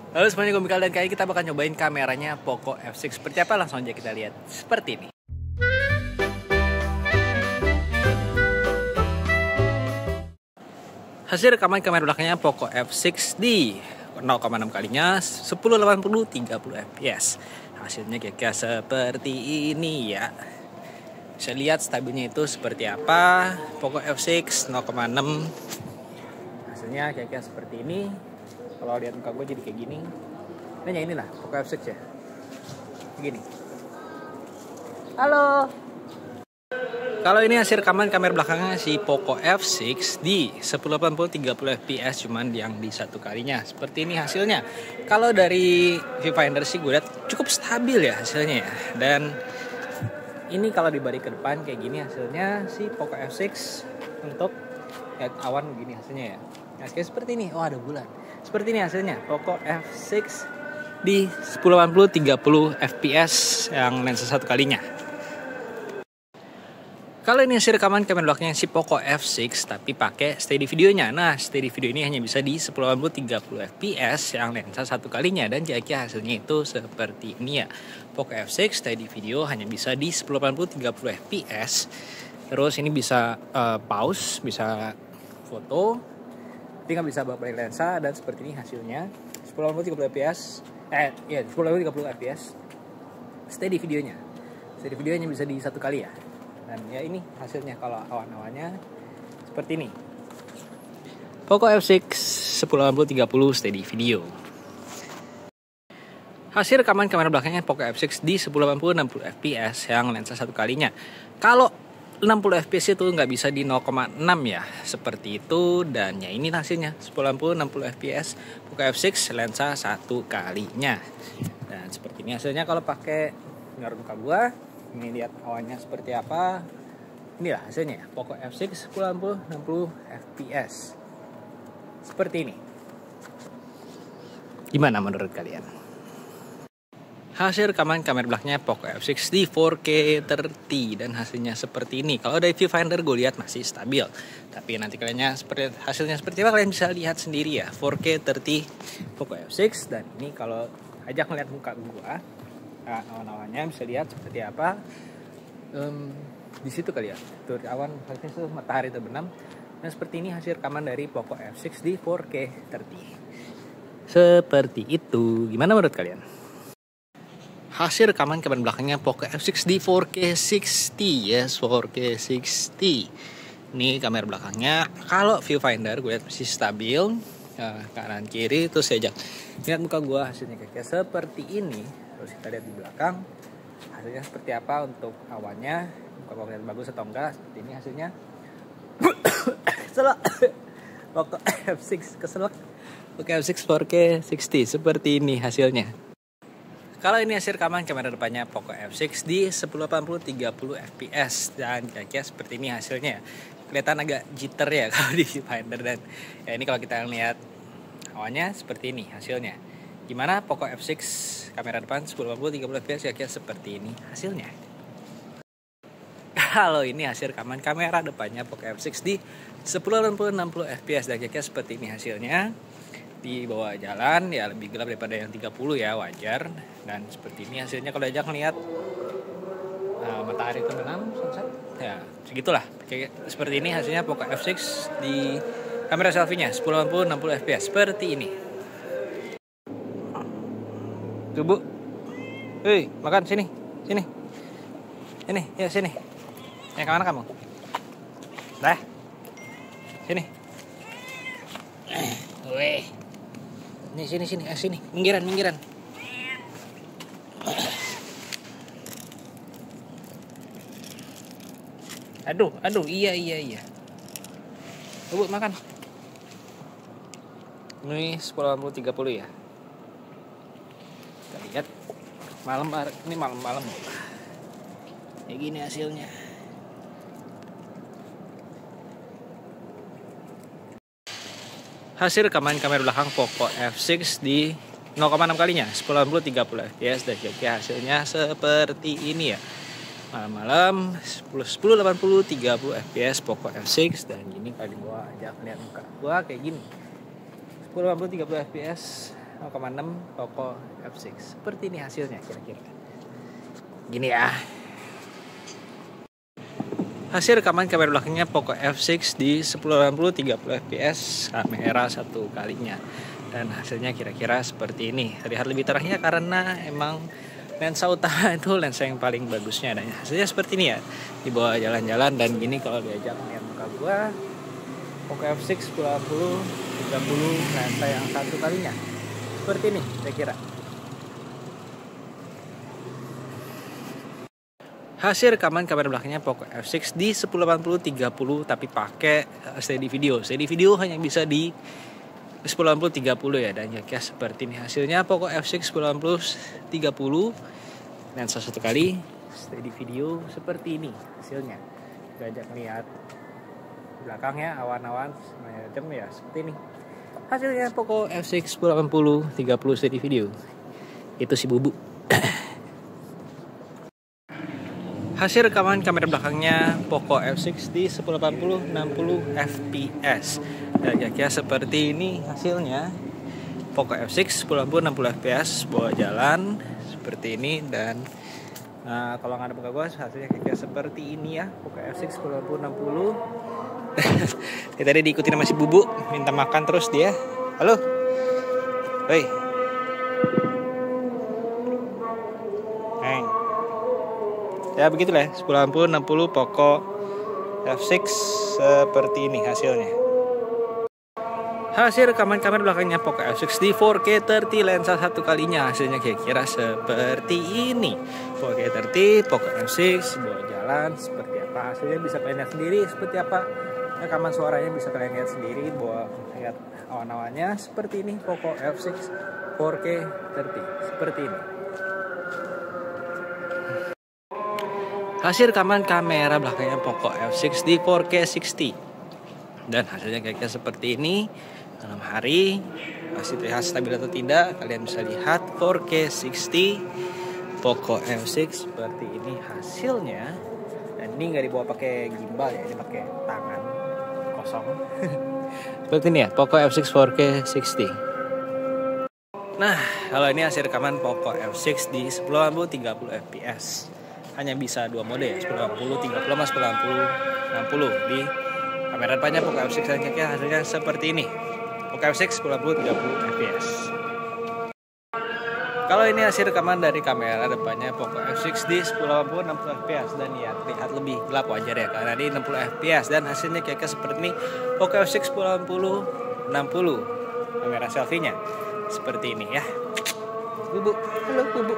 Halo semuanya, gue Mikal dan kali ini kita bakal nyobain kameranya Poco F6. Seperti apa? Langsung aja kita lihat. Seperti ini. Hasil rekaman kamera belakangnya Poco F6 di 0,6 kalinya 1080 30 fps. Hasilnya kira-kira seperti ini ya. Bisa lihat stabilnya itu seperti apa. Poco F6 0,6. Hasilnya kira-kira seperti ini. Kalau lihat muka gue jadi kayak gini. Nah ya inilah Poco F6 ya. Begini. Halo. Kalau ini hasil rekaman kamera belakangnya si Poco F6 di 1080 30 fps cuman yang di satu kalinya. Seperti ini hasilnya. Kalau dari viewfinder sih gue lihat cukup stabil ya hasilnya ya. Dan ini kalau dibalik ke depan kayak gini hasilnya si Poco F6 untuk lihat awan begini hasilnya ya. Nah, kayak seperti ini. Oh, ada bulan. Seperti ini hasilnya Poco F6 di 1080 30 fps yang lensa satu kalinya. Kalau ini hasil rekaman kamera belakangnya si Poco F6 tapi pakai steady videonya. Nah, steady video ini hanya bisa di 1080 30 fps yang lensa satu kalinya dan kira-kira hasilnya itu seperti ini ya. Poco F6 steady video hanya bisa di 1080 30 fps. Terus ini bisa pause, bisa foto, tapi nggak bisa balik lensa dan seperti ini hasilnya 1080 30 fps. 1080 30 fps. Steady videonya. Steady videonya bisa di satu kali ya. Dan ya ini hasilnya kalau awan-awannya seperti ini. Poco F6 1080 30 steady video. Hasil rekaman kamera belakangnya Poco F6 di 1080 60 fps yang lensa satu kalinya. Kalau 60 fps itu nggak bisa di 0,6 ya, seperti itu. Dan ya ini hasilnya 1080 60 fps Poco F6 lensa satu kalinya. Dan seperti ini hasilnya kalau pakai ngaruh muka gua. Ini lihat awannya seperti apa. Inilah hasilnya ya, Poco F6 1080 60 fps. Seperti ini. Gimana menurut kalian? Hasil rekaman kamera belakangnya Poco F6 di 4K 30 dan hasilnya seperti ini. Kalau dari viewfinder gue lihat masih stabil. Tapi nanti kalian hasilnya seperti apa kalian bisa lihat sendiri ya. 4K 30 Poco F6 dan ini kalau ajak ngeliat muka gua, awan-awannya bisa lihat seperti apa. Di situ kali ya. Tuh awan hasilnya itu matahari terbenam. Dan seperti ini hasil rekaman dari Poco F6 di 4K 30. Seperti itu. Gimana menurut kalian? Hasil rekaman kamera belakangnya Poco F6 di 4K 60 ya, 4K 60. Ini kamera belakangnya. Kalau viewfinder gue lihat masih stabil, kanan kiri. Terus saya lihat muka gue hasilnya kayak seperti ini. Terus kita lihat di belakang hasilnya seperti apa untuk awannya. Muka gue lihat bagus atau enggak. Seperti ini hasilnya. Keselak. Poco F6 keselak. Poco F6 4K 60 seperti ini hasilnya. Kalau ini hasil rekaman kamera depannya Poco F6 di 1080 30 fps dan kira-kira seperti ini hasilnya. Kelihatan agak jitter ya kalau di viewfinder dan ya ini kalau kita lihat awannya seperti ini hasilnya. Gimana Poco F6 kamera depan 1080 30 fps kira-kira seperti ini hasilnya. Kalau ini hasil rekaman kamera depannya Poco F6 di 1080 60 fps dan kira-kira seperti ini hasilnya. Di bawah jalan ya lebih gelap daripada yang 30 ya, wajar. Dan seperti ini hasilnya kalau ajak ngeliat matahari terbenam sunset ya segitulah. Kayak seperti ini hasilnya Poco F6 di kamera selfie-nya 1080 60 fps seperti ini. Tuh Bu, hei makan sini. Ini ya sini. Ya kemana kamu? Dah sini. Weh. Nih sini, minggiran. Aduh, iya. Bu, makan. Ini 1080 30 ya. Kita lihat ini malam. Kayak gini hasilnya. Hasil rekaman kamera belakang Poco F6 di 0,6 kalinya 1080 30 fps dan kira-kira hasilnya seperti ini ya. Malam-malam 1080 30 fps Poco F6 dan gini kali gua ajak lihat muka gua kayak gini. 1080 30 fps 0,6 Poco F6. Seperti ini hasilnya kira-kira. Gini ya. Hasil rekaman kamera belakangnya Poco F6 di 1080 30 fps kamera satu kalinya. Dan hasilnya kira-kira seperti ini. Terlihat lebih terangnya karena emang lensa utama itu lensa yang paling bagusnya. Dan hasilnya seperti ini ya. Dibawa jalan-jalan dan gini kalau diajak lihat muka gua. Poco F6 1080 30 lensa yang satu kalinya. Seperti ini saya kira. Hasil rekaman kamera belakangnya Poco F6 di 1080 30 tapi pakai steady video. Steady video hanya bisa di 1080 30 ya, dan ya seperti ini hasilnya Poco F6 1080 30 lensa satu kali steady video seperti ini hasilnya. Diajak lihat belakangnya awan-awan macam ya seperti ini. Hasilnya Poco F6 1080 30 steady video. Itu si Bubu. Hasil rekaman kamera belakangnya Poco F6 di 1080 60 fps. Dan ya seperti ini hasilnya Poco F6 1080 60 fps bawa jalan seperti ini. Dan kalau nggak ada muka gue hasilnya kayak seperti ini ya, Poco F6 1080 60. Tadi diikutin sama si Bubu, minta makan terus dia. Halo, hei, ya begitulah ya, 1080 60 Poco F6 seperti ini hasilnya. Hasil rekaman kamera belakangnya Poco F6 di 4K 30 lensa satu kalinya hasilnya kira-kira seperti ini. 4K 30 Poco F6 bawa jalan seperti apa hasilnya bisa kalian lihat sendiri. Seperti apa rekaman suaranya bisa kalian lihat sendiri. Bawa lihat awan-awannya seperti ini. Poco F6 4K 30 seperti ini. Hasil rekaman kamera belakangnya Poco F6 di 4K 60 dan hasilnya kayak seperti ini. Malam hari masih terlihat stabil atau tidak, kalian bisa lihat 4K 60 Poco F6 seperti ini hasilnya. Dan ini nggak dibawa pakai gimbal ya, ini pakai tangan kosong. Seperti ini ya, Poco F6 4K 60. Nah, kalau ini hasil rekaman Poco F6 di 1080 30 fps. Hanya bisa dua mode ya, 1080 30 sama 1080 60. Di kamera depannya Poco F6 hasilnya seperti ini. Poco F6 1080 30 fps. Kalau ini hasil rekaman dari kamera depannya Poco F6 di 1080 60 fps dan ya terlihat lebih gelap wajar ya karena di 60 fps dan hasilnya kayak seperti ini. Poco F6 1080 60 kamera selfie-nya seperti ini ya. Bubu, halo Bubu.